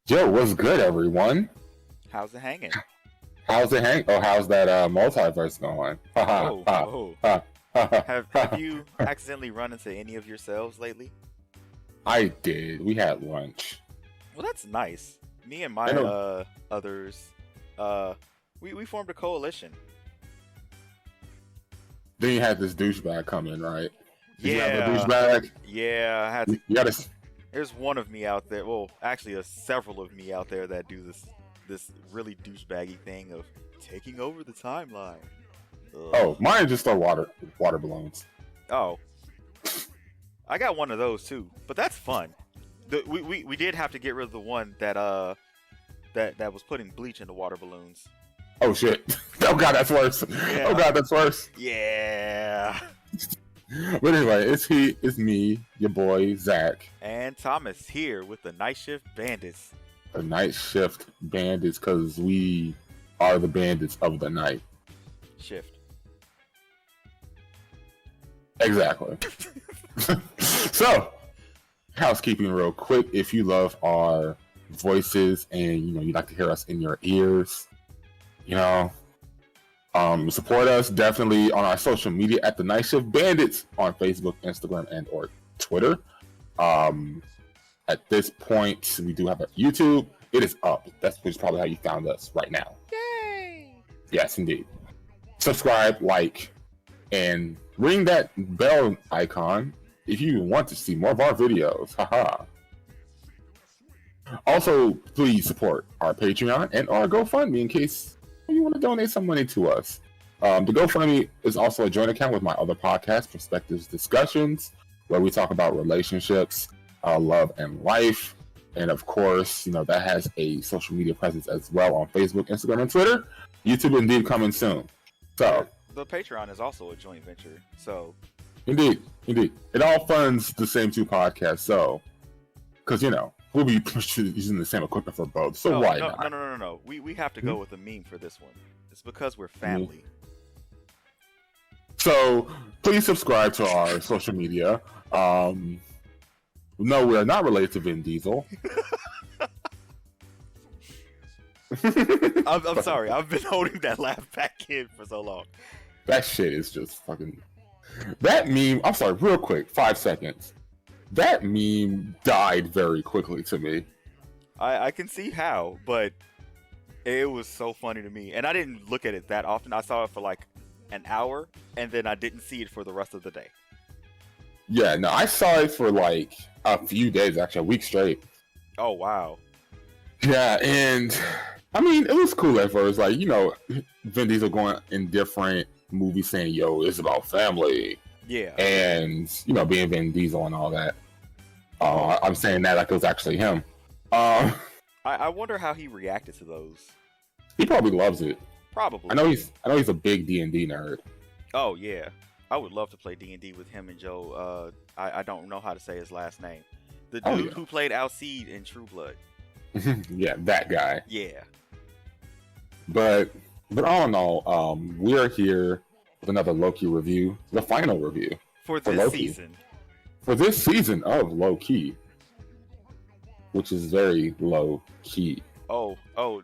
Yo, what's good, everyone? How's it hanging? How's it hang? Oh, how's that multiverse going? Ha ha Oh, ha oh. ha ha Have ha. you accidentally run into any of yourselves lately? I did. We had lunch. Well, that's nice. Me and I my know. others, uh, we formed a coalition. Then you had this douchebag come in, right? Did you have a Yeah, douchebag? yeah. I had to. You gotta. There's one of me out there. Well, actually, several of me out there that do this really douchebaggy thing of taking over the timeline. Ugh. Oh, mine just throw water balloons. Oh, I got one of those too, but that's fun. We did have to get rid of the one that was putting bleach into water balloons. Oh shit! Oh god, that's worse. Yeah. Oh god, that's worse. Yeah. But anyway, it's me, your boy Zach, And Thomas here with the Night Shift Bandits. the night shift bandits, because we are the bandits of the night. Shift. Exactly. So, housekeeping real quick. If you love our voices and you'd like to hear us in your ears, support us definitely on our social media at the Night Shift Bandits on Facebook, Instagram, and or Twitter. At this point, we do have a YouTube. It is up. That's probably how you found us right now. Yay! Yes, indeed. Subscribe, like, and ring that bell icon if you want to see more of our videos. Haha. Also, please support our Patreon and our GoFundMe in case you want to donate some money to us. The GoFundMe is also a joint account with my other podcast, Perspectives Discussions, where we talk about relationships, love, and life. And of course, that has a social media presence as well on Facebook, Instagram, and Twitter. YouTube indeed coming soon. So, The Patreon is also a joint venture, so indeed. It all funds the same two podcasts, so, because, we'll be using the same equipment for both, so why not? No. We have to go with a meme for this one. It's because we're family. So, please subscribe to our social media. No, we are not related to Vin Diesel. I'm sorry. I've been holding that laugh back in for so long. That shit is just fucking... That meme, I'm sorry, real quick, 5 seconds. That meme died very quickly to me. I can see how, but it was so funny to me. And I didn't look at it that often. I saw it for like an hour, and then I didn't see it for the rest of the day. Yeah, no, I saw it for like a few days, actually, a week straight. Oh, wow. Yeah, and I mean, it was cool at first. Like, Vin Diesel going in different movies saying, yo, it's about family. Yeah. And, being Vin Diesel and all that. I'm saying that like it was actually him. I wonder how he reacted to those. He probably loves it. Probably. I know he's a big D&D nerd. Oh, yeah. I would love to play D&D with him and Joe. I don't know how to say his last name. The dude who played Alcide in True Blood. Yeah, that guy. Yeah. But all in all, we are here with another Loki review, the final review For this Loki. season. For this season of Loki, which is very low key. Oh,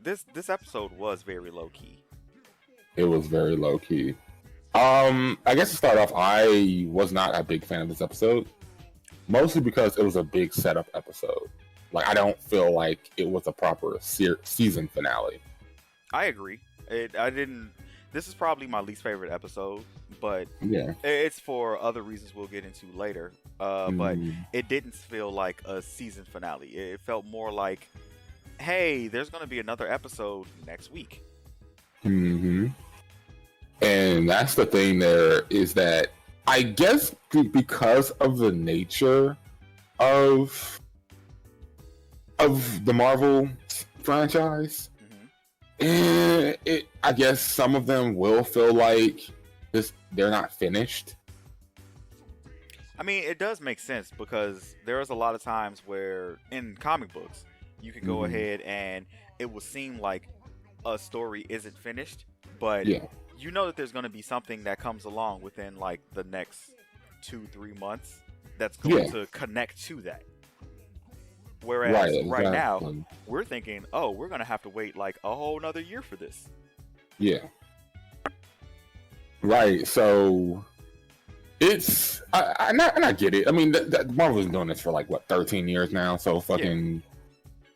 this episode was very low key. It was very low key. I guess to start off, I was not a big fan of this episode, mostly because it was a big setup episode. Like, I don't feel like it was a proper season finale. I agree. This is probably my least favorite episode, but Yeah. it's for other reasons we'll get into later. But it didn't feel like a season finale. It felt more like, hey, there's going to be another episode next week. Mm-hmm. And that's the thing there, is that I guess because of the nature of the Marvel franchise, I guess some of them will feel like they're not finished. I mean, it does make sense because there is a lot of times where in comic books you can go ahead and it will seem like a story isn't finished, but you know that there's going to be something that comes along within like the next 2-3 months that's going to connect to that. Whereas Right, right now, exactly. we're thinking, oh, we're gonna have to wait like a whole nother year for this. Yeah. Right. So it's and I get it. I mean, Marvel's been doing this for like what 13 years now. So fucking,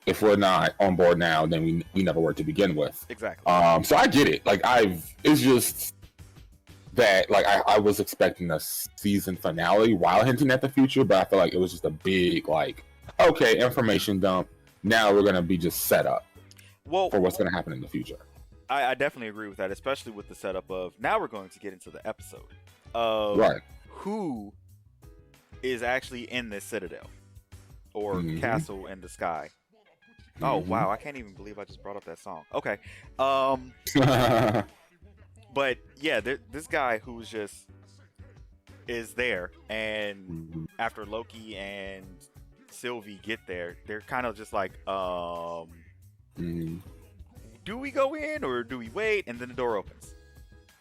if we're not on board now, then we never were to begin with. Exactly. So I get it. Like it's just that like I was expecting a season finale while hinting at the future, but I feel like it was just a big like, okay, information dump. Now we're gonna be just set up for what's gonna happen in the future. I definitely agree with that, especially with the setup of now we're going to get into the episode of who is actually in this citadel or castle in the sky. Oh wow, I can't even believe I just brought up that song. Okay. But yeah, this guy who's just is there, and after Loki and Sylvie get there, they're kind of just like, do we go in or do we wait? And then the door opens.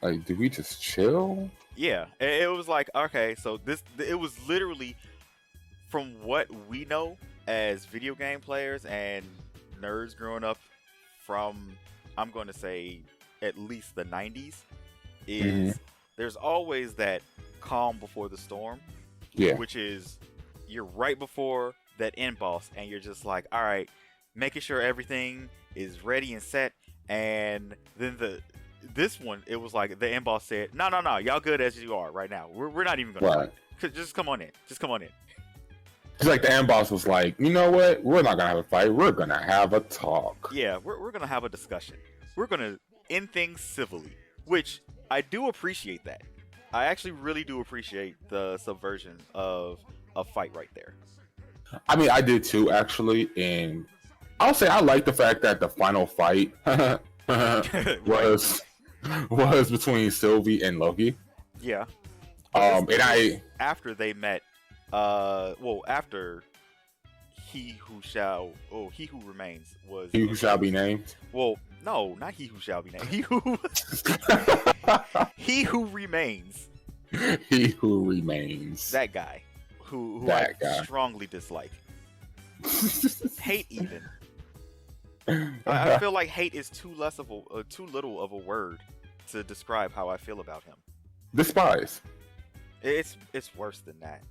Like, do we just chill? Yeah, it was like, okay, so it was literally, from what we know as video game players and nerds growing up from, I'm going to say, at least the 90s, is there's always that calm before the storm. Yeah. Which is, you're right before that end boss, and you're just like, all right, making sure everything is ready and set. And then this one, it was like the end boss said, no, y'all good as you are right now. We're not even gonna fight. Just come on in. Just come on in. It's like the end boss was like, you know what? We're not gonna have a fight. We're gonna have a talk. Yeah, we're gonna have a discussion. We're gonna end things civilly, which I do appreciate that. I actually really do appreciate the subversion of a fight right there. I mean, I did too, actually, and I'll say I like the fact that the final fight was between Sylvie and Loki. Yeah. After they met, after he who remains was he who shall be named. Well, no, not he who shall be named. He who remains. He who remains. That guy, who I strongly dislike. Hate even. I feel like hate is too little of a word to describe how I feel about him. Despise. It's worse than that.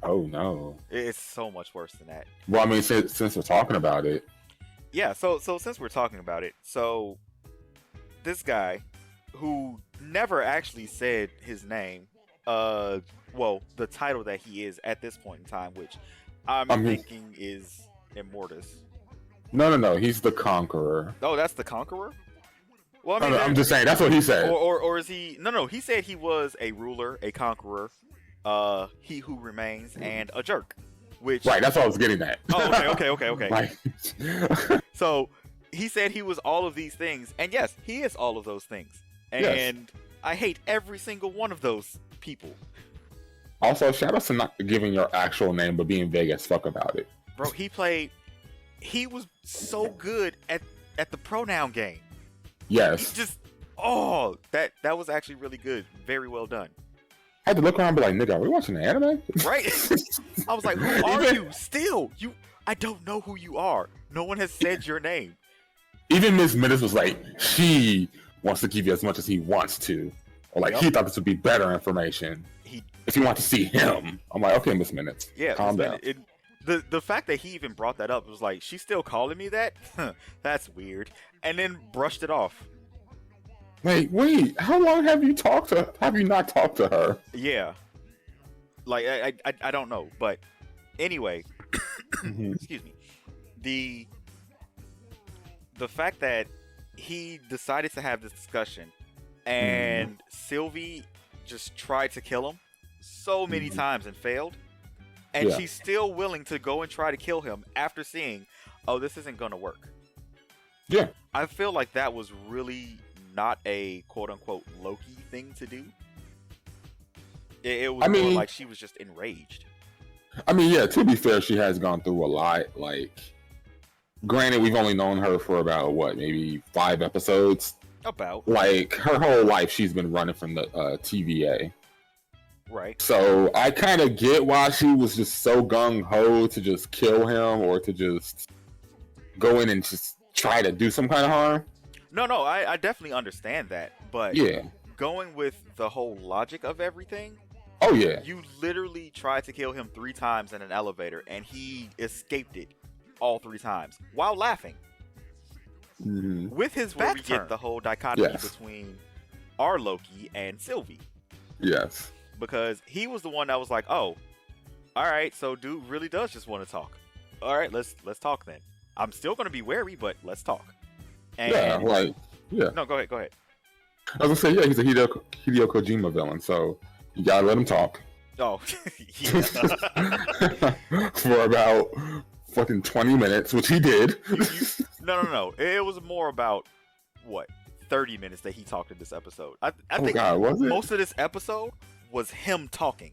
Oh no. It's so much worse than that. Well, I mean, since we're talking about it. Yeah, so since we're talking about it, so this guy who never actually said his name, the title that he is at this point in time, which I'm thinking is Immortus. No, he's the Conqueror. Oh, that's the Conqueror? Well, I mean, I'm just saying, that's what he said. Or is he... No, he said he was a ruler, a conqueror, he who remains, and a jerk. Which... Right, that's what I was getting at. Oh, okay. Right. So, he said he was all of these things, and yes, he is all of those things. And I hate every single one of those people. Also, shout out to not giving your actual name, but being vague as fuck about it. Bro, he was so good at the pronoun game. Yes. That was actually really good. Very well done. I had to look around and be like, nigga, are we watching the anime? Right? I was like, who are you? Still, I don't know who you are. No one has said your name. Even Miss Minutes was like, she wants to give you as much as he wants to. Or like, he thought this would be better information. If you want to see him. I'm like, okay, Miss Minutes. Yeah, calm down. The fact that he even brought that up was like, she's still calling me that? That's weird. And then brushed it off. Wait, how long have you not talked to her? Yeah. Like, I don't know. But anyway, excuse me. The fact that he decided to have this discussion and Sylvie just tried to kill him so many times and failed. And she's still willing to go and try to kill him after seeing, oh, this isn't going to work. Yeah. I feel like that was really not a quote-unquote Loki thing to do. It was more like she was just enraged. I mean, yeah, to be fair, she has gone through a lot. Like, granted, we've only known her for about, maybe 5 episodes? About. Like, her whole life, she's been running from the TVA. Right. So I kind of get why she was just so gung ho to just kill him or to just go in and just try to do some kind of harm. No, I definitely understand that, but Yeah. going with the whole logic of everything, Oh yeah. you literally tried to kill him 3 times in an elevator, and he escaped it all 3 times while laughing. Mm-hmm. With his back we get the whole dichotomy between our Loki and Sylvie. Yes. Because he was the one that was like, "Oh, all right, so dude really does just want to talk. All right, let's talk then. I'm still gonna be wary, but let's talk." And No, go ahead. I was gonna say, yeah, he's a Hideo Kojima villain, so you gotta let him talk. Oh, yeah. For about fucking 20 minutes, which he did. No. It was more about, 30 minutes that he talked in this episode. I think God, was it? Most of this episode was him talking.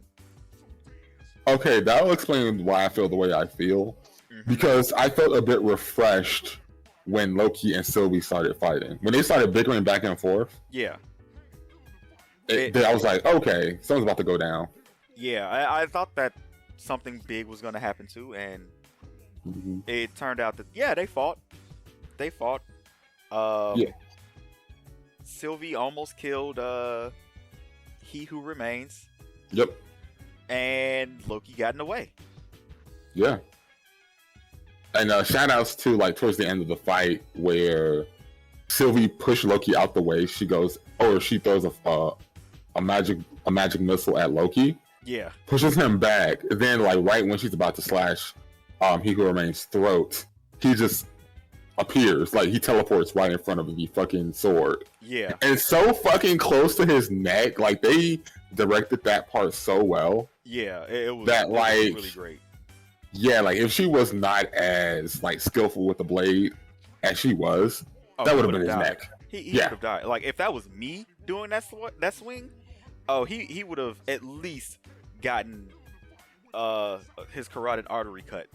Okay, that will explain why I feel the way I feel. Mm-hmm. Because I felt a bit refreshed when Loki and Sylvie started fighting. When they started bickering back and forth. Yeah. I was like, okay, something's about to go down. Yeah, I thought that something big was going to happen too, and it turned out that, they fought. Sylvie almost killed He Who Remains. Yep. And Loki got in the way. Yeah. And shout outs to towards the end of the fight where Sylvie pushed Loki out the way. She throws a magic missile at Loki. Yeah. Pushes him back. Then right when she's about to slash He Who Remains' throat, he just appears. He teleports right in front of the fucking sword. Yeah. And so fucking close to his neck. They directed that part so well. Yeah, it was really great. Yeah, if she was not as skillful with the blade as she was, that would have been his neck. He would have died. If that was me doing that swing, he would have at least gotten his carotid artery cut.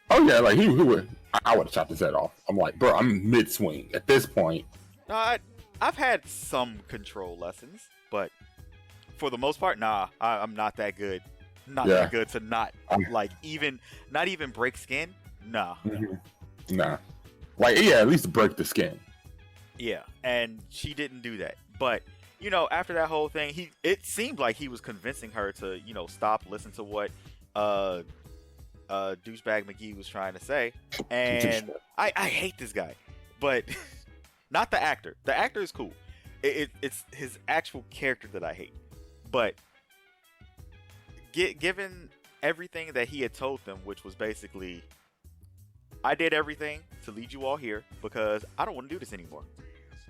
Oh yeah, he would. I would have chopped his head off. I'm like, bro, I'm mid swing at this point. I've had some control lessons, but for the most part, I'm not that good. Not that good to not even break skin. Nah. Mm-hmm. Nah. At least break the skin. Yeah, and she didn't do that. But after that whole thing, it seemed like he was convincing her to stop, listen to what douchebag McGee was trying to say. And I hate this guy, but not the actor. The actor is cool. It's his actual character that I hate. But given everything that he had told them, which was basically, I did everything to lead you all here because I don't want to do this anymore.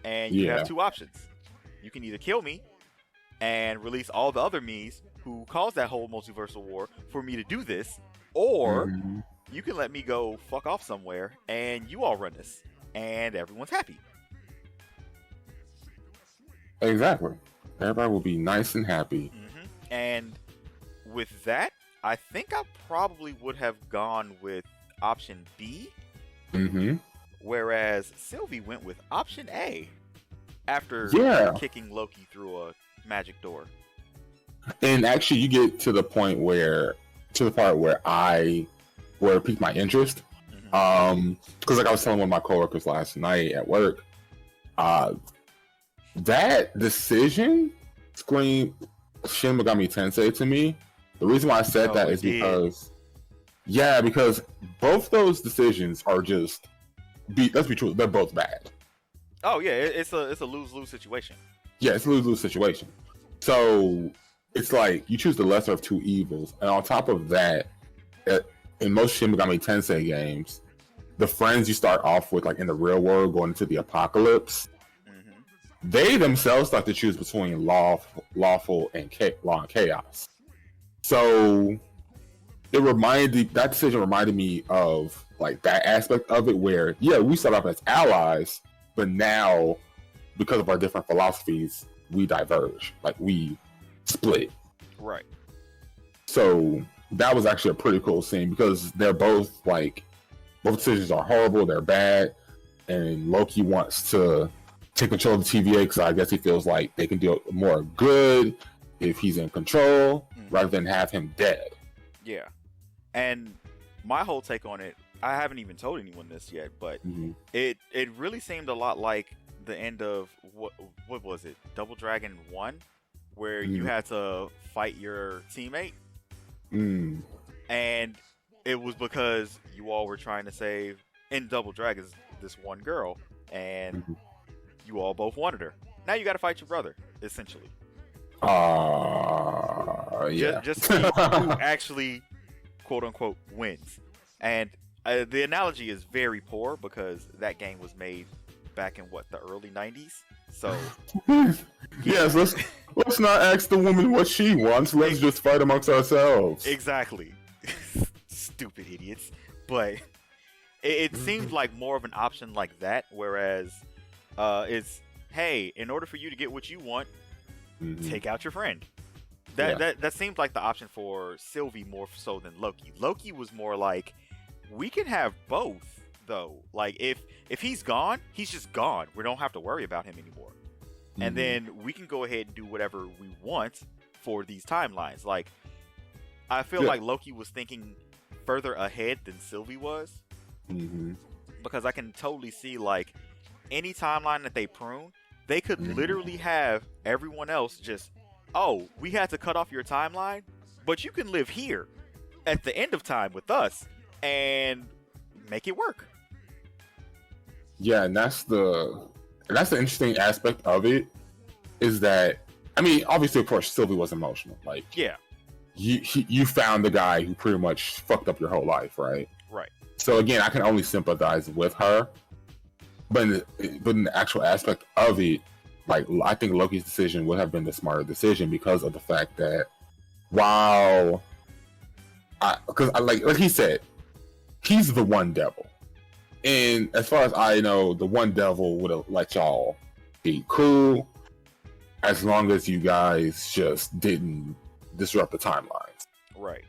And you have 2 options. You can either kill me and release all the other me's who caused that whole multiversal war for me to do this, or you can let me go fuck off somewhere and you all run this and everyone's happy. Exactly. Everybody will be nice and happy. Mm-hmm. And with that, I think I probably would have gone with option B. Mm-hmm. Whereas Sylvie went with option A after kicking Loki through a magic door. And actually, you get to the part where it piqued my interest. Mm-hmm. Because I was telling one of my coworkers last night at work, that decision screamed Shin Megami Tensei to me. The reason why I said that is because both those decisions are just let's be true, they're both bad. Oh yeah, it's a lose-lose situation. Yeah, it's a lose-lose situation. So it's you choose the lesser of 2 evils, and on top of that, in most Shin Megami Tensei games, the friends you start off with, in the real world, going into the apocalypse, they themselves start to choose between lawful and law and chaos. So that decision reminded me of that aspect of it where, we start off as allies, but now because of our different philosophies, we diverge. We split. Right. So that was actually a pretty cool scene because they're both both decisions are horrible, they're bad, and Loki wants to take control of the TVA because I guess he feels like they can do more good if he's in control, rather than have him dead. Yeah. And my whole take on it, I haven't even told anyone this yet, but it really seemed a lot like the end of what was it? Double Dragon 1, where you had to fight your teammate. And it was because you all were trying to save, in Double Dragons, this one girl, and you all both wanted her. Now you got to fight your brother, essentially. Yeah. Just see who actually, quote unquote, wins. And the analogy is very poor because that game was made back in the early 90s. So yes, let's not ask the woman what she wants. Let's just fight amongst ourselves. Exactly. Stupid idiots. But it seems like more of an option like that, whereas it's, hey, in order for you to get what you want, take out your friend. That seems like the option for Sylvie more so than Loki. Loki was more like, we can have both, though. Like, if he's gone, he's just gone. We don't have to worry about him anymore. And then we can go ahead and do whatever we want for these timelines. Like, I feel like Loki was thinking further ahead than Sylvie was. Because I can totally see, like, any timeline that they prune, they could literally have everyone else just, oh, we had to cut off your timeline, but you can live here at the end of time with us and make it work. Yeah, and that's the interesting aspect of it, is that, I mean, obviously, of course, Sylvie was emotional. Like, yeah, you found the guy who pretty much fucked up your whole life, right? Right. So again, I can only sympathize with her, but in the actual aspect of it, like, I think Loki's decision would have been the smarter decision because of the fact that because like he said, he's the one devil. And as far as I know, the one devil would have let y'all be cool as long as you guys just didn't disrupt the timelines. Right.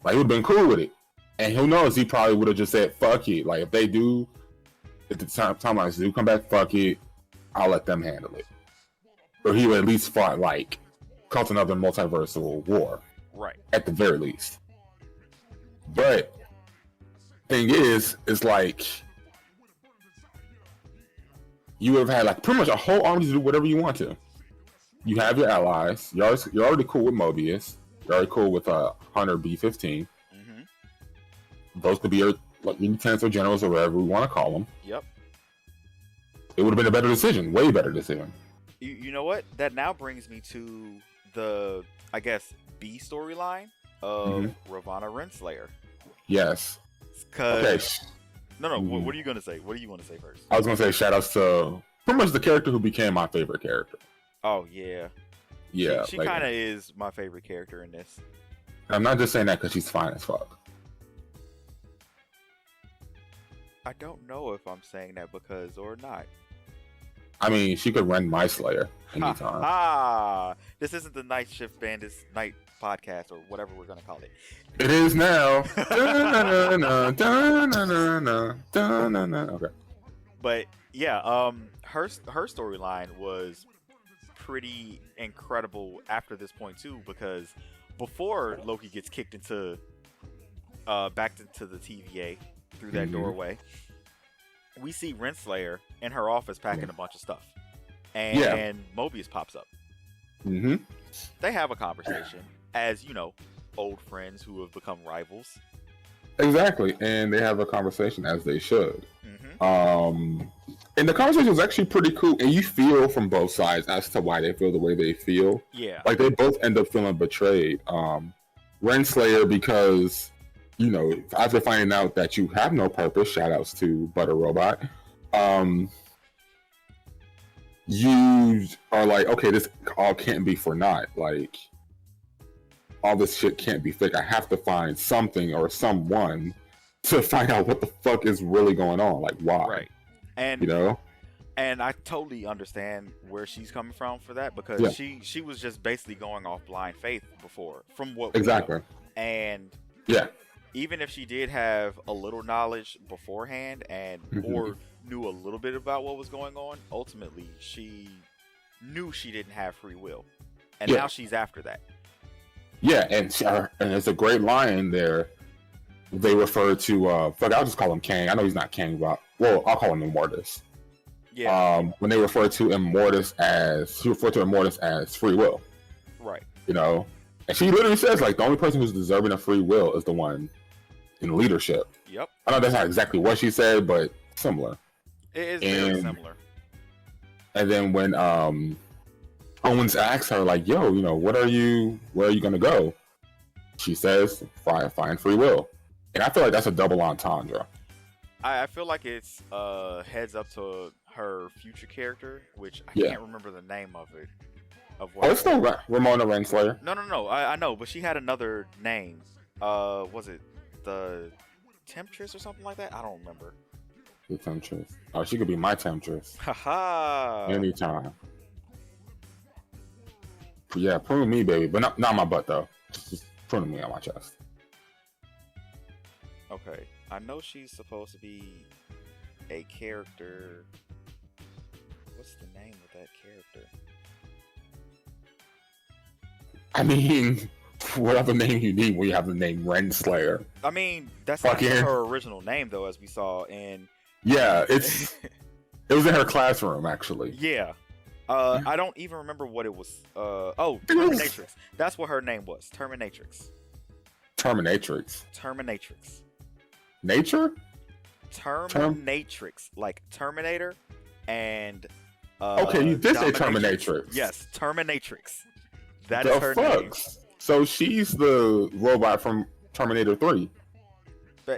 Like, he would have been cool with it. And who knows, he probably would have just said, fuck it. Like, if the timelines do come back, fuck it, I'll let them handle it. Or he would at least fought, like, cause another multiversal war. Right. At the very least. But thing is, it's like, you would have had, like, pretty much a whole army to do whatever you want to. You have your allies. You're already cool with Mobius. You're already cool with Hunter B-15. Those could be your, like, lieutenants or generals or whatever we want to call them. Yep. It would have been a better decision. Way better decision. You know what? That now brings me to the, I guess, B storyline of Ravonna Renslayer. Yes. Okay. No. What are you going to say? What do you want to say first? I was going to say shout outs to pretty much the character who became my favorite character. Oh, yeah. Yeah. She kind of is my favorite character in this. I'm not just saying that because she's fine as fuck. I don't know if I'm saying that because or not. I mean, she could run my Slayer anytime. This isn't the Night Shift Bandits Night podcast or whatever we're going to call it. It is now. Okay. But yeah, her storyline was pretty incredible after this point too, because before Loki gets kicked into back into the TVA through that doorway, we see Renslayer in her office packing a bunch of stuff, and Mobius pops up. They have a conversation, as you know, old friends who have become rivals. Exactly, and they have a conversation as they should. And the conversation was actually pretty cool, and you feel from both sides as to why they feel the way they feel. Yeah, like they both end up feeling betrayed. Renslayer because, you know, after finding out that you have no purpose, shout outs to Butter Robot, you are like, okay, this all can't be for naught. Like, all this shit can't be fake. I have to find something or someone to find out what the fuck is really going on. Like, why? Right. And, you know? And I totally understand where she's coming from for that, because she was just basically going off blind faith before, from what we know. And even if she did have a little knowledge beforehand and or knew a little bit about what was going on, ultimately she knew she didn't have free will. and now she's after that. Yeah, and there's a great line there. They refer to I'll just call him Kang. I know he's not Kang, but I'll call him Immortus. Yeah. When they refer to Immortus as free will. Right. You know, and she literally says like the only person who's deserving of free will is the one in leadership. Yep. I know that's not exactly what she said, but similar. It is very similar. And then when Owens asks her like, "Yo, you know, where are you gonna go?" She says, "Find free will." And I feel like that's a double entendre. I feel like it's heads up to her future character, which I can't remember the name of it. It's still Ramona Renslayer. No. I know, but she had another name. Was it the Temptress or something like that? I don't remember. The Temptress. Oh, she could be my Temptress. Haha. Anytime. Yeah, prune me, baby, but not my butt though. Just prune me on my chest. Okay, I know she's supposed to be a character. What's the name of that character? I mean, whatever name you need when you have the name Renslayer. I mean, that's not her original name though, as we saw in. Yeah, it was in her classroom actually. Yeah. I don't even remember what it was. Terminatrix. That's what her name was. Terminatrix. Nature? Terminatrix. Like Terminator and okay, you did say Terminatrix. Yes, Terminatrix. That is her name. So she's the robot from Terminator 3.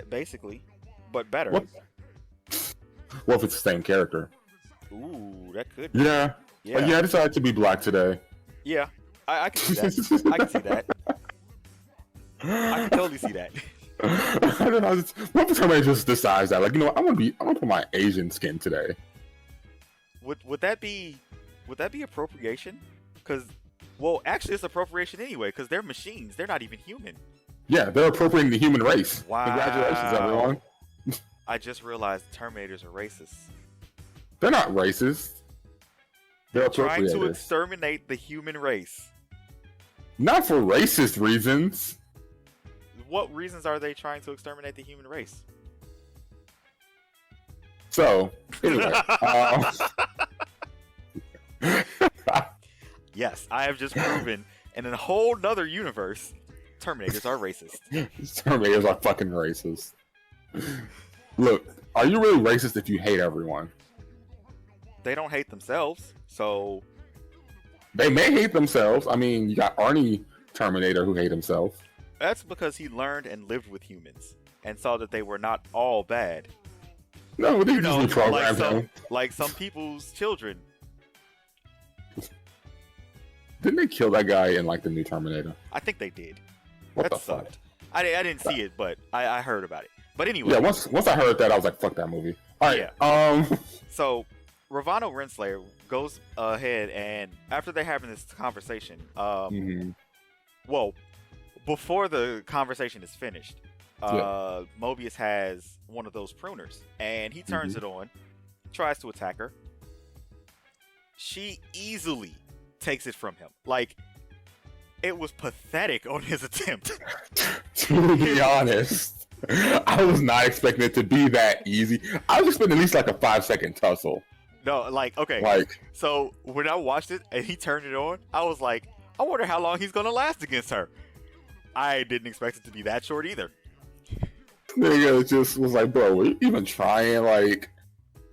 Basically. But better. What if it's the same character? Ooh, that could be. Yeah. Yeah. I decided to be black today. Yeah. I can see that. I can see that. I can totally see that. I don't know. What if somebody just decides that, like, you know what, I'm gonna put my Asian skin today? Would that be appropriation? Because, actually, it's appropriation anyway. Because they're machines. They're not even human. Yeah, they're appropriating the human race. Wow. Congratulations, everyone. I just realized Terminators are racist. They're not racist. They're trying to exterminate the human race. Not for racist reasons. What reasons are they trying to exterminate the human race? So, anyway. Yes, I have just proven in a whole nother universe, Terminators are racist. Terminators are fucking racist. Look, are you really racist if you hate everyone? They don't hate themselves, so... They may hate themselves. I mean, you got Arnie Terminator who hate himself. That's because he learned and lived with humans and saw that they were not all bad. No, they just reprogrammed him. Like some people's children. Didn't they kill that guy in like the new Terminator? I think they did. What that the sucked. fuck? I didn't see it, but I heard about it. But anyway. Yeah, once I heard that, I was like, fuck that movie. All right. Yeah. So, Ravonna Renslayer goes ahead and after they're having this conversation, before the conversation is finished, Mobius has one of those pruners and he turns it on, tries to attack her. She easily takes it from him. Like, it was pathetic on his attempt. To be honest, I was not expecting it to be that easy. I was expecting at least like a 5-second tussle. No, okay. So when I watched it and he turned it on, I was like, I wonder how long he's gonna last against her. I didn't expect it to be that short either. Nigga just was like, bro, were you even trying? Like,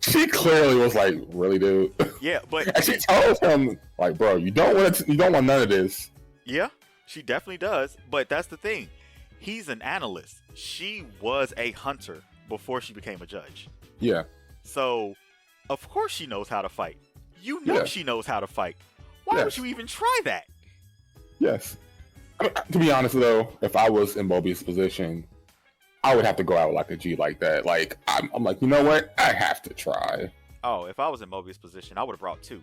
she clearly was like, really, dude? Yeah, but and she told him, like, bro, you don't want none of this. Yeah, she definitely does. But that's the thing. He's an analyst. She was a hunter before she became a judge. Yeah. So, of course she knows how to fight. You know she knows how to fight. Why would you even try that? Yes. I mean, to be honest, though, if I was in Mobius' position, I would have to go out like a G like that. Like, I'm like, you know what? I have to try. Oh, if I was in Mobius' position, I would have brought 2.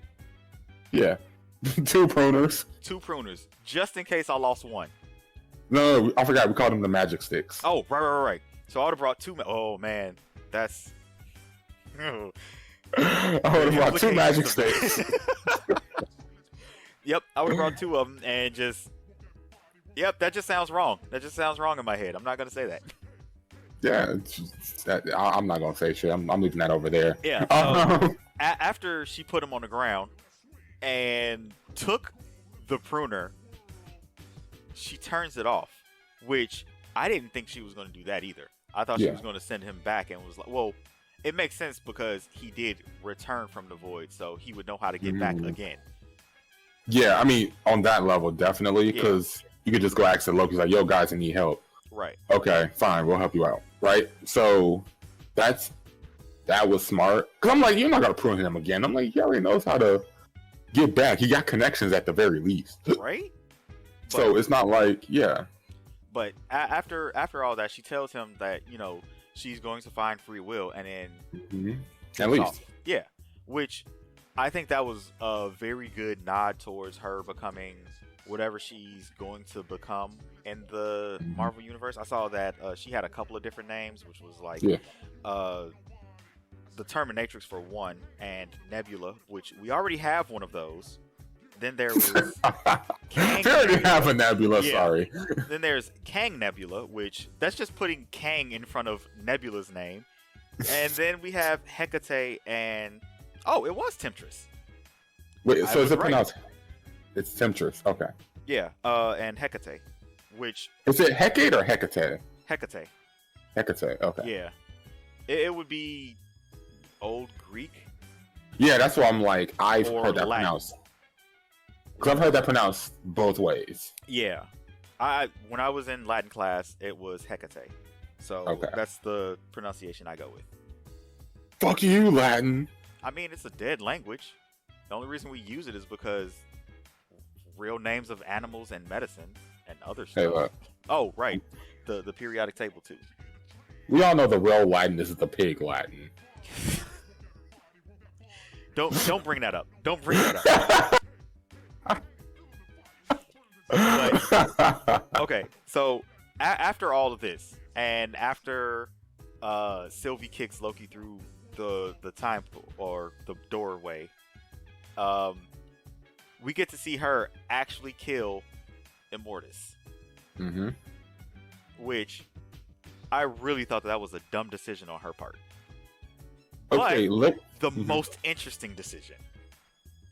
Yeah. 2 pruners. 2 pruners, just in case I lost one. No, I forgot. We called them the magic sticks. Oh, right. So I would have brought 2. Oh, man. That's... I would have brought 2 magic sticks. Yep, I would have brought two of them and just. Yep, that just sounds wrong. That just sounds wrong in my head. I'm not gonna say that. Yeah, I'm not gonna say shit. I'm leaving that over there. Yeah. So after she put him on the ground and took the pruner, she turns it off, which I didn't think she was gonna do that either. I thought she was gonna send him back and was like, well, it makes sense because he did return from the void, so he would know how to get back again. Yeah, I mean, on that level, definitely, because you could just go ask the Loki's like, yo, guys, I need help. Right. Okay, fine, we'll help you out. Right? So that was smart. Because I'm like, you're not going to prune him again. I'm like, he already knows how to get back. He got connections at the very least. Right? So it's not like, But after all that, she tells him that, she's going to find free will and then... At least. Yeah. Which I think that was a very good nod towards her becoming whatever she's going to become in the Marvel Universe. I saw that she had a couple of different names, which was like the Terminatrix for one, and Nebula, which we already have one of those. Then there was Kang. They already have a Nebula, sorry. Then there's Kang Nebula, which that's just putting Kang in front of Nebula's name. And then we have Hecate and it was Temptress. Wait, so is it pronounced? It's Temptress. Okay. Yeah, and Hecate, which is it Hecate or Hecate? Hecate. Hecate. Okay. Yeah, it would be Old Greek. Yeah, that's why I'm like I've heard that pronounced. Because I've heard that pronounced both ways. Yeah, when I was in Latin class, it was Hecate, so that's the pronunciation I go with. Fuck you, Latin. I mean, it's a dead language. The only reason we use it is because real names of animals and medicine and other stuff. Hey, look. Oh, right. The periodic table too. We all know the real Latin is the pig Latin. Don't bring that up. Don't bring that up. But, okay, so after all of this, and after Sylvie kicks Loki through the time or the doorway, we get to see her actually kill Immortus. Which I really thought that was a dumb decision on her part. Okay, the most interesting decision.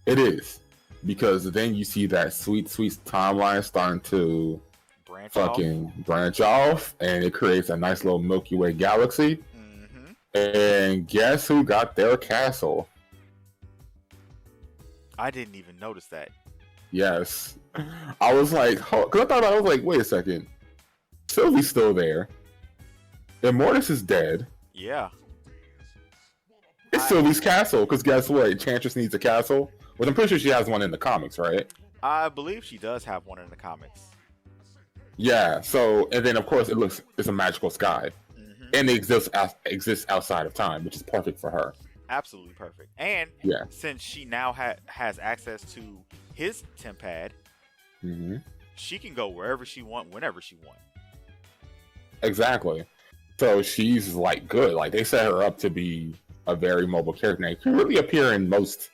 It is. Because then you see that sweet timeline starting to branch off, and it creates a nice little Milky Way galaxy. And guess who got their castle? I didn't even notice that. Yes. I was like, because I was like, wait a second. Sylvie's still there. Immortus is dead. Yeah. It's Sylvie's castle, because guess what? Enchantress needs a castle. Well, I'm pretty sure she has one in the comics, right? I believe she does have one in the comics. Yeah, so, and then of course it's a magical sky. And it exists outside of time, which is perfect for her. Absolutely perfect. And since she now has access to his tempad, she can go wherever she wants, whenever she wants. Exactly. So she's like good. Like they set her up to be a very mobile character. And can really appear in most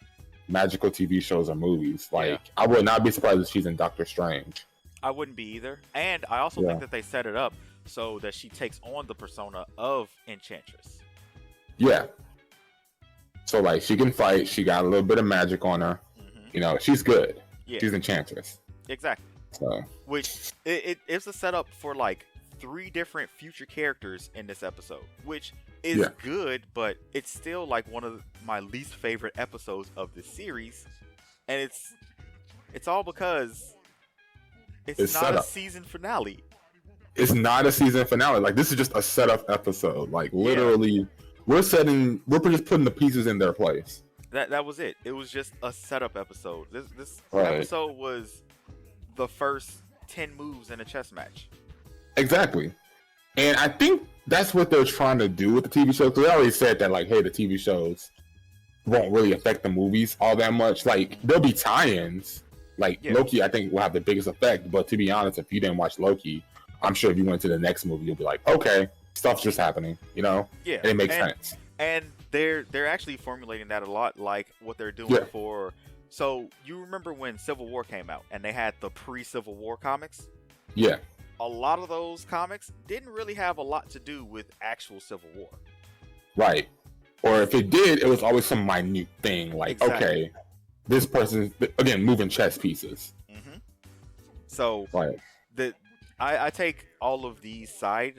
magical TV shows or movies. Like I would not be surprised if she's in Doctor Strange. I wouldn't be either. And I also think that they set it up so that she takes on the persona of Enchantress. Yeah. So like she can fight. She got a little bit of magic on her. She's good. Yeah. She's Enchantress. Exactly. So which it's a setup for like 3 different future characters in this episode, which is good, but it's still like one of my least favorite episodes of the series, and it's all because it's not a season finale. It's not a season finale. Like this is just a setup episode. Like literally, we're just putting the pieces in their place. That was it. It was just a setup episode. This episode was the first 10 moves in a chess match. Exactly. And I think that's what they're trying to do with the TV show. Because they already said that, like, hey, the TV shows won't really affect the movies all that much. Like, there'll be tie-ins. Like, Loki, I think, will have the biggest effect. But to be honest, if you didn't watch Loki, I'm sure if you went to the next movie, you'll be like, okay, stuff's just happening, Yeah. And it makes sense. And they're actually formulating that a lot, like what they're doing for So you remember when Civil War came out and they had the pre-Civil War comics? Yeah. A lot of those comics didn't really have a lot to do with actual Civil War. Right. Or if it did, it was always some minute thing like, Exactly. okay, this person's, again, moving chess pieces. Mm-hmm. So Right. I take all of these the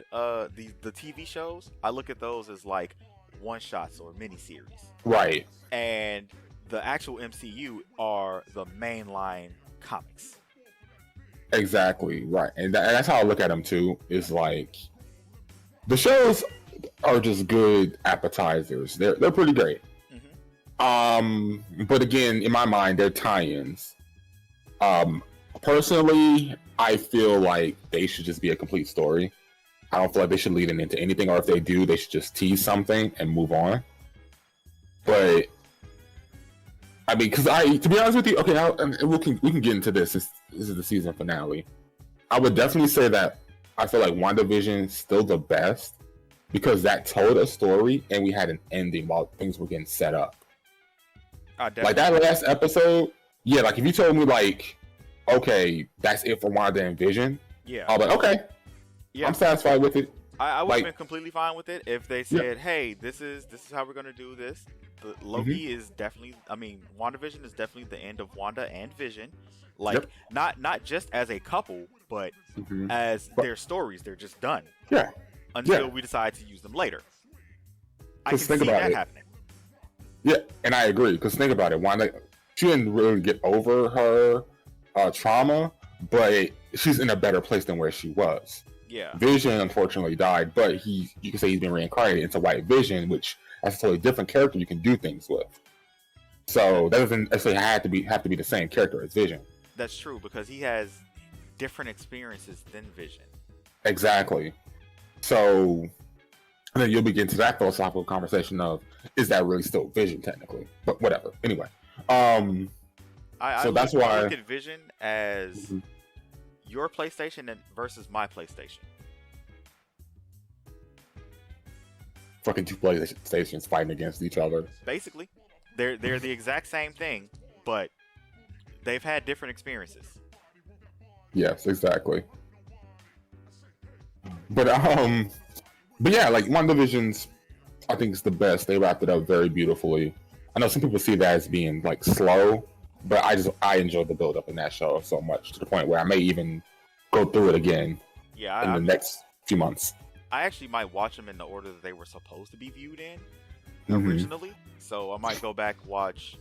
TV shows, I look at those as like one-shots or miniseries. Right. And the actual MCU are the mainline comics. Exactly. Right. And that's how I look at them too. Is like the shows are just good appetizers. They're pretty great. Mm-hmm. But again, in my mind, they're tie-ins. Personally, I feel like they should just be a complete story. I don't feel like they should lead it into anything, or if they do, they should just tease something and move on. But I mean, because to be honest with you, okay, and we can get into this. This is the season finale. I would definitely say that I feel like WandaVision is still the best because that told a story and we had an ending while things were getting set up. Like that last episode, yeah. Like if you told me like, okay, that's it for Wanda and Vision, yeah, I'll be like, okay, yeah, I'm satisfied with it. I would have been completely fine with it if they said, yeah, hey, this is how we're gonna do this. But Loki is definitely, I mean, WandaVision is definitely the end of Wanda and Vision. Like, not just as a couple, but as their stories. They're just done. Yeah. Until we decide to use them later. I can see that happening. Yeah, and I agree. Because think about it. Wanda, she didn't really get over her trauma, but she's in a better place than where she was. Yeah. Vision, unfortunately, died, but you can say he's been reincarnated into White Vision, which that's a totally different character you can do things with. So that doesn't necessarily have to be the same character as Vision. That's true, because he has different experiences than Vision. Exactly. So and then you'll begin to that philosophical conversation of, is that really still Vision technically? But whatever. Anyway. So that's why I look at Vision as your PlayStation versus my PlayStation. Fucking two PlayStations fighting against each other. Basically, they're the exact same thing, but they've had different experiences. Yes, exactly. But yeah, like WandaVision's, I think it's the best. They wrapped it up very beautifully. I know some people see that as being like slow, but I enjoyed the build up in that show so much to the point where I may even go through it again. Yeah, in the next few months. I actually might watch them in the order that they were supposed to be viewed in originally. So I might go back watch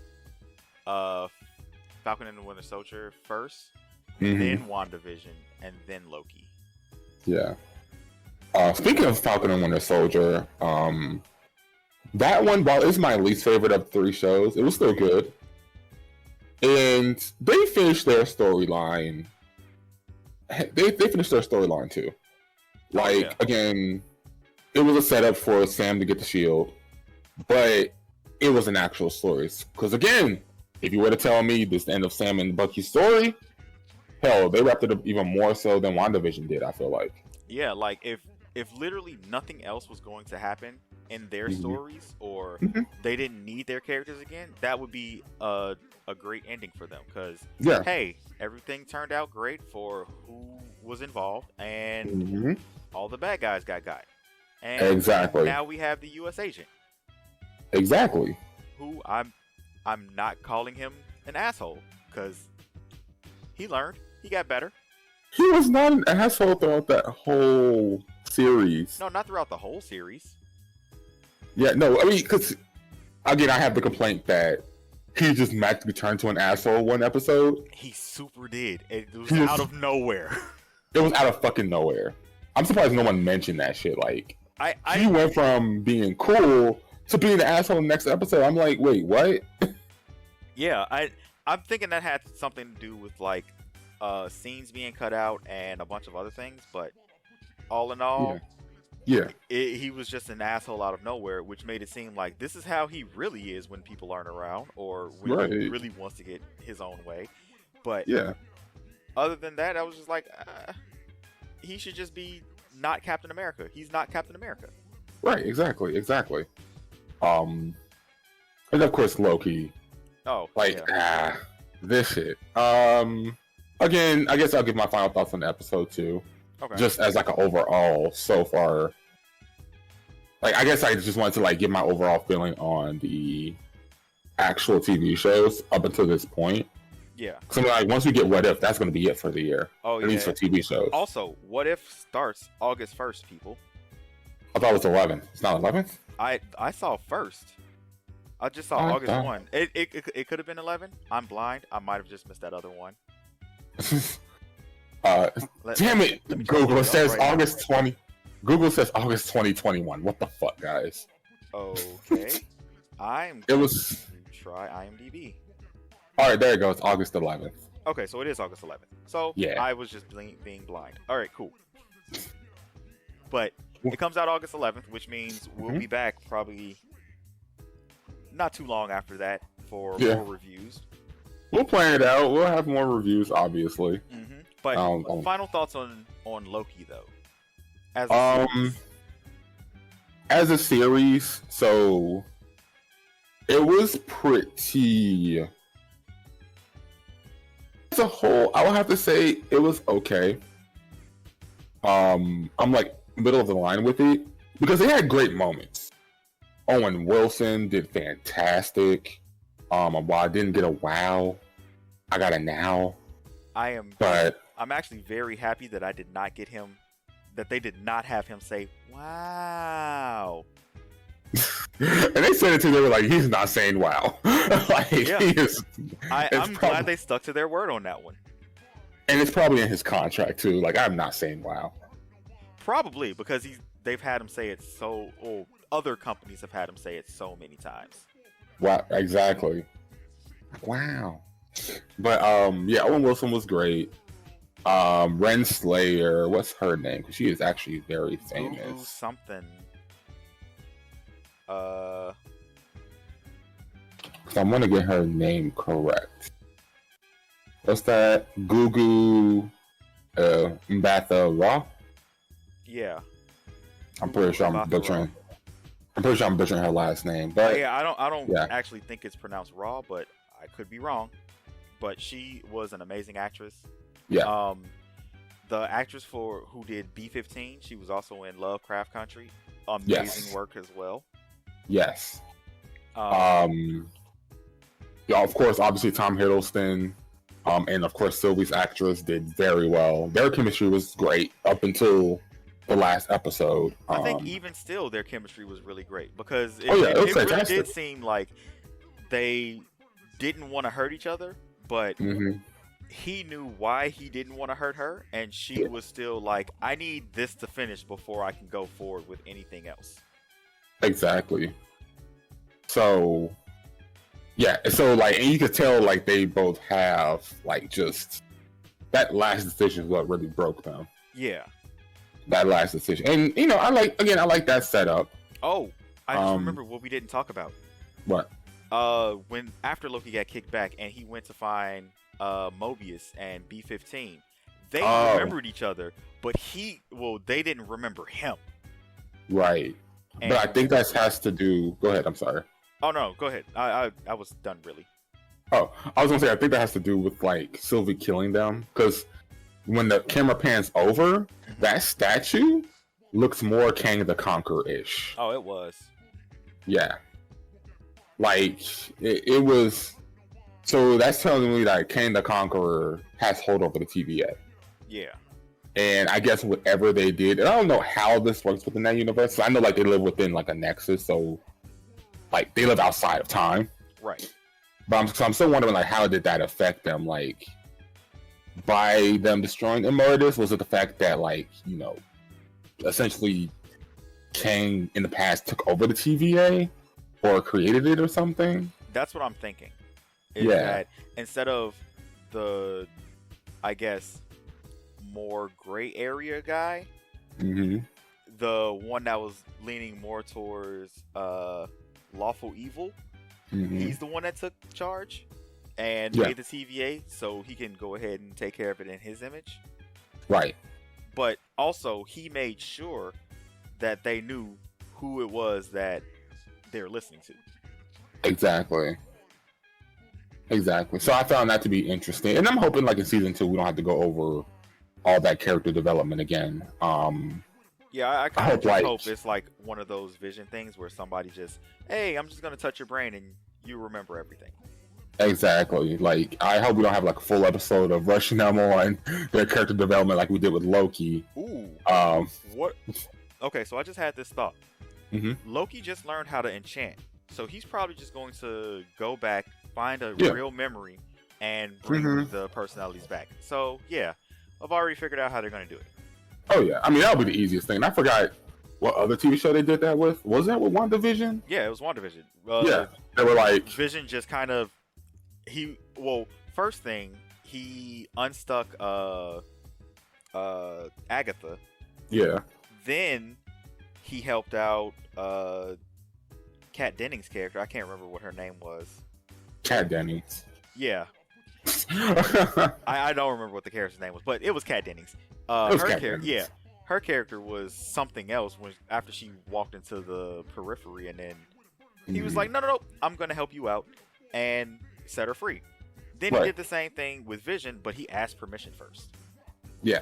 Falcon and the Winter Soldier first, then WandaVision, and then Loki. Yeah. Speaking of Falcon and Winter Soldier, that one, while it's my least favorite of the three shows, it was still good. And they finished their storyline. They finished their storyline too. Like, again, it was a setup for Sam to get the shield, but it was an actual story. Because again, if you were to tell me this is the end of Sam and Bucky's story, hell, they wrapped it up even more so than WandaVision did, I feel like. Yeah, like if literally nothing else was going to happen in their stories, or they didn't need their characters again, that would be a great ending for them. Because, hey, everything turned out great for who was involved, and all the bad guys got. And now we have the U.S. agent. Exactly. Who I'm not calling him an asshole, because he learned. He got better. He was not an asshole throughout that whole series. No, not throughout the whole series. Yeah, no, I mean, because, again, I have the complaint that he just magically turned to an asshole one episode. He super did. It was out of nowhere. It was out of fucking nowhere. I'm surprised no one mentioned that shit. Like, he went from being cool to being the asshole in the next episode. I'm like, wait, what? Yeah, I'm thinking that had something to do with, like, scenes being cut out and a bunch of other things, but all in all, he was just an asshole out of nowhere, which made it seem like this is how he really is when people aren't around, or when he really wants to get his own way. But other than that, I was just like, he should just be not Captain America. He's not Captain America. Right, exactly. And of course Loki. Oh, Like, yeah. this shit. Again, I guess I'll give my final thoughts on the episode too. Okay. Just as like an overall so far. Like, I guess I just wanted to like give my overall feeling on the actual TV shows up until this point. Yeah. So like once we get What If, that's going to be it for the year. Oh, at least for TV shows. Also, What If starts August 1st, people. I thought it was 11th. It's not 11th? I saw first. I just saw August 1. It could have been 11. I'm blind. I might have just missed that other one. Damn it! Google says August 20. Google says August 2021. What the fuck, guys? Okay. It was. Try IMDb. All right, there it goes. August 11th. Okay, so it is August 11th. So yeah, I was just being blind. All right, cool. But it comes out August 11th, which means we'll be back probably not too long after that for more reviews. We'll plan it out. We'll have more reviews, obviously. But final thoughts on Loki, though. As a series, so it was pretty. As a whole, I would have to say it was okay. I'm like middle of the line with it because they had great moments. Owen Wilson did fantastic. While I didn't get a wow, I got a now. I'm actually very happy that I did not get him. That they did not have him say wow. And they said it too. They were like, he's not saying wow. Like, yeah. He is. I'm glad they stuck to their word on that one. And it's probably in his contract too. Like, I'm not saying wow. Probably because they've had him say it so. Or other companies have had him say it so many times. Wow, exactly. Wow. But yeah, Owen Wilson was great. Ren Slayer, what's her name? Because she is actually very famous. Gugu something. Because I'm gonna get her name correct. What's that? Gugu Mbatha Raw? Yeah. I'm pretty sure I'm butchering. I'm pretty sure I'm butchering her last name. But yeah, I don't actually think it's pronounced Raw, but I could be wrong. But she was an amazing actress. Yeah. The actress who did B-15, she was also in Lovecraft Country. Amazing work as well. Yes. Yeah, of course, obviously Tom Hiddleston, and of course Sylvie's actress did very well. Their chemistry was great up until the last episode. I think even still, their chemistry was really great because it really did seem like they didn't want to hurt each other, but he knew why he didn't want to hurt her, and she was still like, I need this to finish before I can go forward with anything else. Exactly. So, yeah. So, like, and you could tell, like, they both have, like, just that last decision is what really broke them. Yeah. That last decision. And, you know, I like that setup. Oh, I just remember what we didn't talk about. What? When after Loki got kicked back and he went to find Mobius and B-15, they remembered each other, but they didn't remember him. Right. And, but I think that has to do. Go ahead. I'm sorry. Oh no, go ahead. I was done really. Oh, I was gonna say I think that has to do with like Sylvie killing them, because when the camera pans over, that statue looks more Kang the Conqueror-ish. Oh, it was. Yeah. Like it was. So that's telling me that Kang the Conqueror has hold over the TVA. Yeah. And I guess whatever they did, and I don't know how this works within that universe. So I know like they live within like a nexus, so like they live outside of time. Right. But I'm still wondering like how did that affect them? Like by them destroying Emeritus, was it the fact that like, you know, essentially Kang in the past took over the TVA or created it or something? That's what I'm thinking. That instead of the, I guess, more gray area guy, the one that was leaning more towards lawful evil, he's the one that took charge and made the TVA, so he can go ahead and take care of it in his image. Right. But also, he made sure that they knew who it was that they're listening to. Exactly. Exactly. So I found that to be interesting, and I'm hoping like in season 2 we don't have to go over all that character development again. Yeah, I I kind of hope just like hope it's like one of those vision things where somebody just, hey, I'm just gonna touch your brain and you remember everything. exactly like I hope we don't have like a full episode of rushing them on their character development like we did with Loki. Ooh. Um, What? Okay, so I just had this thought. mhm. Loki just learned how to enchant, so he's probably just going to go back, find a Yeah. real memory, and bring Mhm. the personalities back. So yeah, I've already figured out how they're gonna do it. Oh yeah, I mean that would be the easiest thing. And I forgot what other TV show they did that with. Was that with WandaVision? Yeah, it was WandaVision. Yeah, they were like, Vision just kind of first thing he unstuck Agatha. yeah, Then he helped out Kat Dennings' character. I can't remember what her name was. Kat Dennings. Yeah, It I don't remember what the character's name was, but it was Kat Dennings. was Her Kat character, Dennings. yeah, her character was something else when after she walked into the periphery, and then he was like, no, I'm gonna help you out and set her free. Then he Right. did the same thing with Vision, but he asked permission first. Yeah,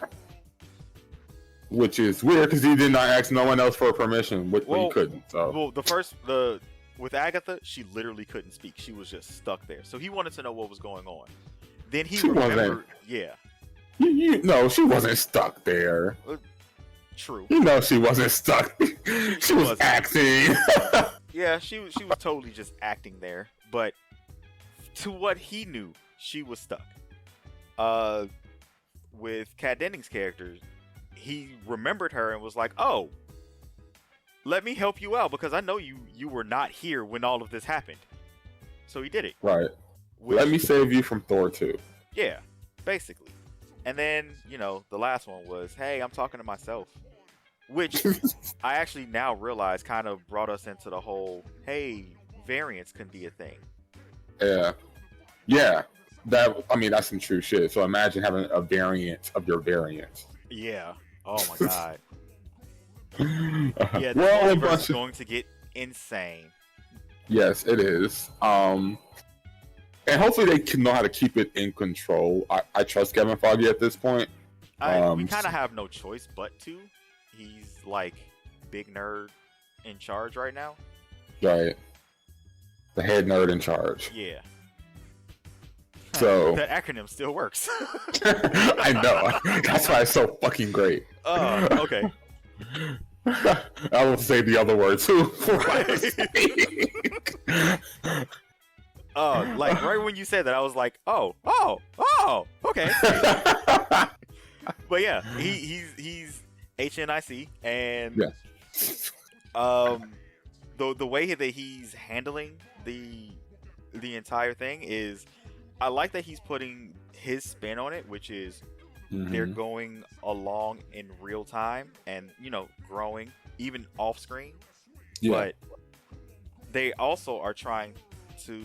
which is weird because he did not ask no one else for permission, but Well, he couldn't. So Well, with Agatha, she literally couldn't speak. She was just stuck there. So he wanted to know what was going on. Then he She wasn't. remembered. Yeah, no, she wasn't stuck there. true. You know, she wasn't stuck. She was wasn't. acting. Yeah, she was totally just acting there. But to what he knew, she was stuck. With Kat Dennings' character, he remembered her and was like, "Oh, let me help you out because I know you were not here when all of this happened." So he did it. Right. Which, Let me save you from Thor 2. Yeah, basically. And then, the last one was, hey, I'm talking to myself. Which I actually now realize kind of brought us into the whole, hey, variants can be a thing. Yeah. Yeah. That's some true shit. So imagine having a variant of your variant. Yeah. Oh my god. Yeah, the well, a multiverse bunch is of, going to get insane. yes, it is. And hopefully they can know how to keep it in control. I trust Kevin Feige at this point. We kind of have no choice but to. He's like big nerd in charge right now. Right. The head nerd in charge. Yeah. So That acronym still works. I know. That's why it's so fucking great. Okay. I will say the other word too. Like right when you said that, I was like, oh, okay. But yeah, he's HNIC, and the way that he's handling the entire thing is, I like that he's putting his spin on it, which is they're going along in real time and growing even off screen. Yeah. But they also are trying to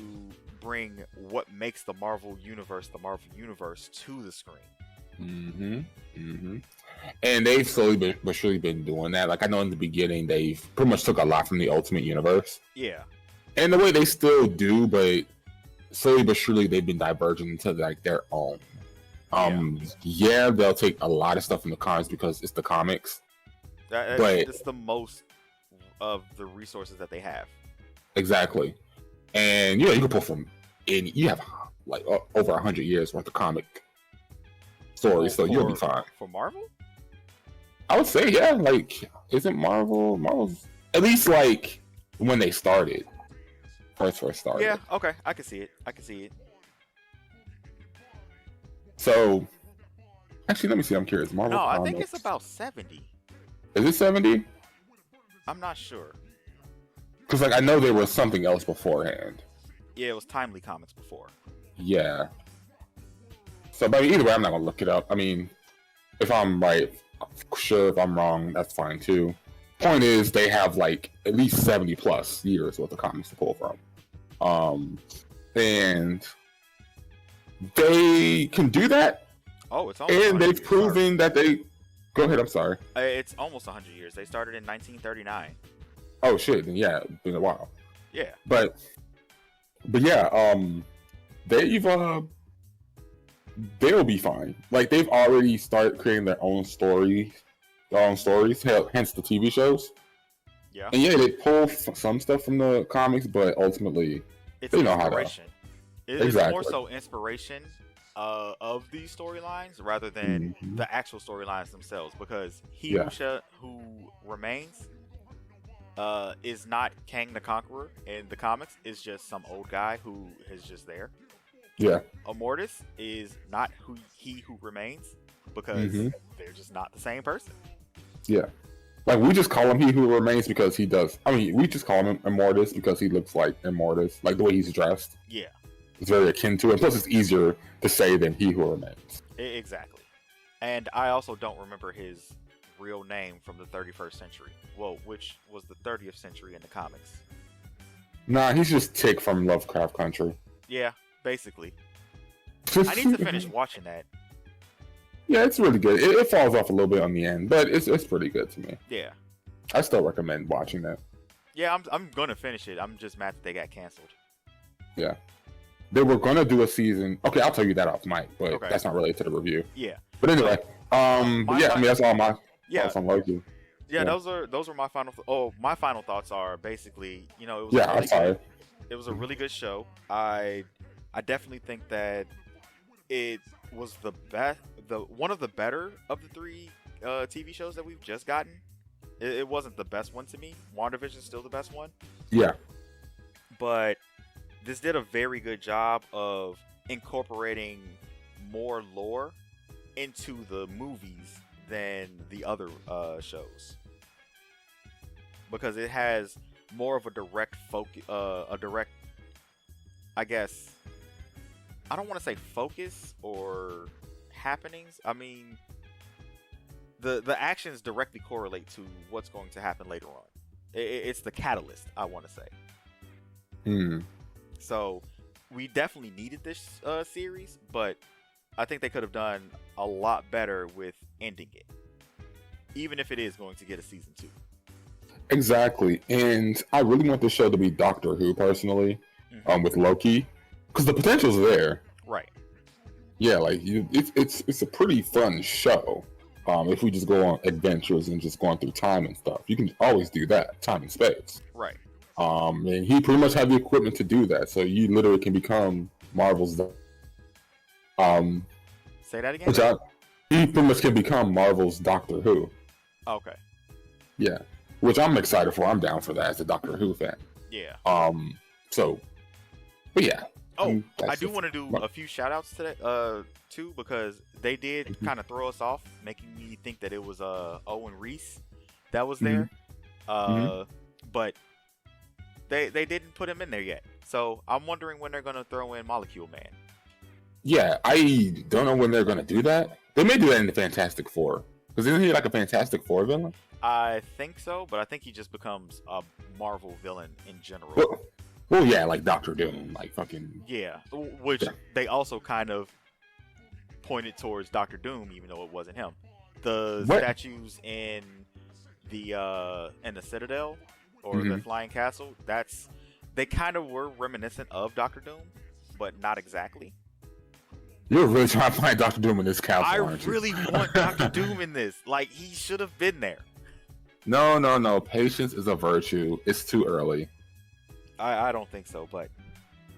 bring what makes the Marvel universe to the screen. And they've slowly but surely been doing that. Like I know in the beginning they've pretty much took a lot from the Ultimate Universe. Yeah. And the way they still do, but slowly but surely they've been diverging into like their own. Yeah, they'll take a lot of stuff from the comics because it's the comics. But it's the most of the resources that they have. Exactly. And you can pull from you have like over 100 years worth of comic stories, so you'll be fine. For Marvel? I would say, yeah, like, isn't Marvel's at least like when they started. First started. Yeah, okay. I can see it. So actually let me see, I'm curious. Marvel No, Comics. I think it's about 70. Is it 70? I'm not sure. Because like I know there was something else beforehand. Yeah, it was Timely Comics before. Yeah. So, but either way, I'm not gonna look it up. I mean, if I'm right, sure. If I'm wrong, that's fine too. Point is, they have like at least 70 plus years worth of comics to pull from, and they can do that. Oh, it's almost. And they've proven that they. Go ahead. I'm sorry. It's almost 100 years. They started in 1939. Oh shit! Then yeah, it's been a while. Yeah. But yeah, they've they'll be fine. Like they've already started creating their own stories, hence the TV shows. Yeah. And yeah, they pull some stuff from the comics, but ultimately It's they know how inspiration. to. It's Exactly. more so inspiration of these storylines rather than the actual storylines themselves. Because who remains is not Kang the Conqueror in the comics. It's just some old guy who is just there. Yeah. Immortus is not he who remains because they're just not the same person. Yeah. Like, we just call him He Who Remains because he does. I mean, we just call him Immortus because he looks like Immortus. Like, the way he's dressed. Yeah. It's very akin to it. Plus, it's easier to say than He Who Remains. Exactly. And I also don't remember his real name from the 31st century. Well, which was the 30th century in the comics. Nah, he's just Tick from Lovecraft Country. Yeah, basically. I need to finish watching that. Yeah, it's really good. It falls off a little bit on the end, but it's pretty good to me. Yeah. I still recommend watching that. Yeah, I'm gonna finish it. I'm just mad that they got canceled. Yeah. They were gonna do a season. Okay, I'll tell you that off mic, but that's not related to the review. Yeah. But anyway, I mean that's all my thoughts on Loki. Yeah, those were my final. My final thoughts are basically, it was. I'm sorry. It was a really good show. I definitely think that it was one of the better of the three TV shows that we've just gotten. It wasn't the best one to me. WandaVision's still the best one. Yeah. But this did a very good job of incorporating more lore into the movies than the other shows. Because it has more of a direct focus, I guess, I don't want to say focus or happenings. I mean, the actions directly correlate to what's going to happen later on. It's the catalyst, I want to say. So we definitely needed this series, but I think they could have done a lot better with ending it, even if it is going to get a season 2. Exactly, and I really want this show to be Doctor Who personally, with Loki, because the potential's there. Right. Yeah, like it's a pretty fun show. If we just go on adventures and just going through time and stuff, you can always do that, time and space. Right. And he pretty much had the equipment to do that, so you literally can become Marvel's. Say that again. He pretty much can become Marvel's Doctor Who. Okay. Yeah, which I'm excited for. I'm down for that as a Doctor Who fan. Yeah. But yeah. Oh, I do want to do a few shout outs to that, too, because they did kind of throw us off, making me think that it was Owen Reese that was there. But they didn't put him in there yet. So I'm wondering when they're going to throw in Molecule Man. Yeah, I don't know when they're going to do that. They may do that in the Fantastic Four. Because isn't he like a Fantastic Four villain? I think so, but I think he just becomes a Marvel villain in general. Well, yeah, like Doctor Doom, like fucking... Yeah, which they also kind of pointed towards Doctor Doom, even though it wasn't him. The statues in the Citadel, or the Flying Castle, they kind of were reminiscent of Doctor Doom, but not exactly. You're really trying to find Doctor Doom in this castle, aren't you? really want Doctor Doom in this. Like, he should have been there. No. Patience is a virtue. It's too early. I don't think so, but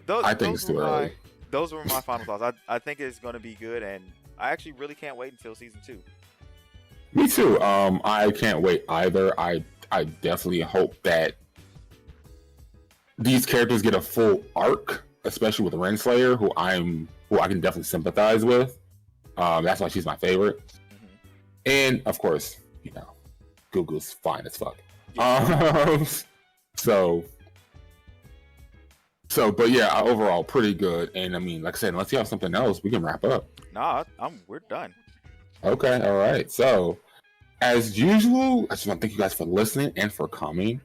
I think it's too early. Those were my final thoughts. I think it's going to be good, and I actually really can't wait until season 2. Me too. I can't wait either. I definitely hope that these characters get a full arc, especially with Renslayer, who I can definitely sympathize with. That's why she's my favorite. And of course, Gugu's fine as fuck. Yeah. But yeah, overall pretty good. And I mean, like I said, unless you have something else, we can wrap up. Nah, we're done. Okay, all right. So, as usual, I just want to thank you guys for listening and for coming.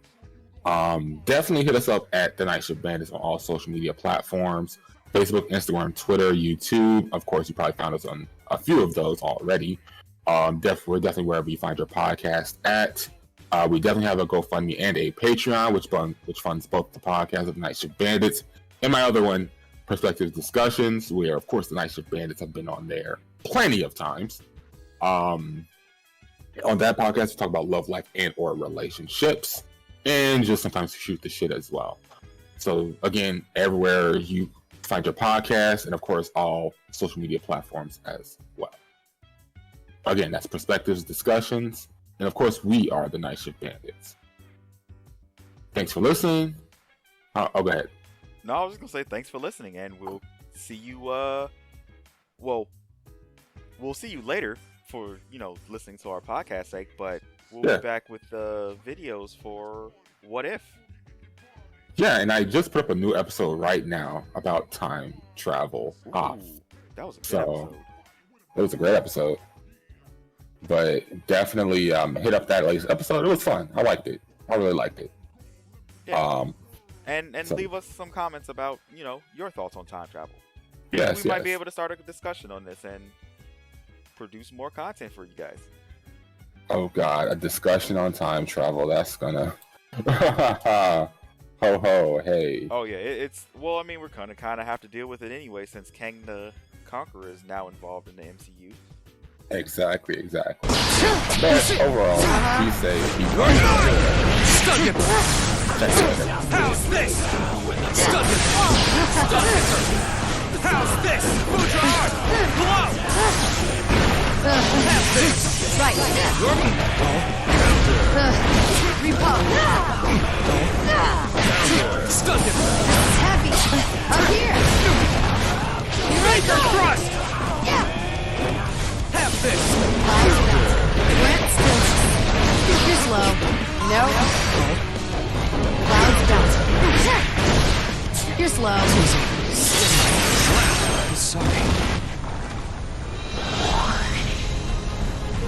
Definitely hit us up at The Night Shift Bandits on all social media platforms: Facebook, Instagram, Twitter, YouTube. Of course, you probably found us on a few of those already. We're definitely wherever you find your podcast at. We definitely have a GoFundMe and a Patreon, which funds both the podcast of The Night Shift Bandits and my other one, Perspectives Discussions, where, of course, the Night Shift Bandits have been on there plenty of times. On that podcast, we talk about love, life, and or relationships, and just sometimes shoot the shit as well. So, again, everywhere you find your podcast, and, of course, all social media platforms as well. Again, that's Perspectives Discussions, and, of course, we are the Night Shift Bandits. Thanks for listening. Go ahead. No, I was just gonna say thanks for listening, and we'll see you. We'll see you later for listening to our podcast sake, but we'll be back with the videos for What If. Yeah, and I just put up a new episode right now about time travel. Ooh, that was a good episode. It was a great episode, but definitely hit up that latest episode. It was fun. I liked it. I really liked it. Yeah. And leave us some comments about, your thoughts on time travel. Yes, we might be able to start a discussion on this and produce more content for you guys. Oh God, a discussion on time travel. That's gonna ho ho hey. Oh yeah, we're gonna kind of have to deal with it anyway since Kang the Conqueror is now involved in the MCU. Exactly. But overall, be safe, be good. How's this? Stuck it! How's this? Food your heart! Blow! How's this? Right. Repulse. Stuck it! Heavy. Up here. You're right, Thrust! Have this! Went still. You're slow. Nope. Clouds bouncing. You're slow. Sorry.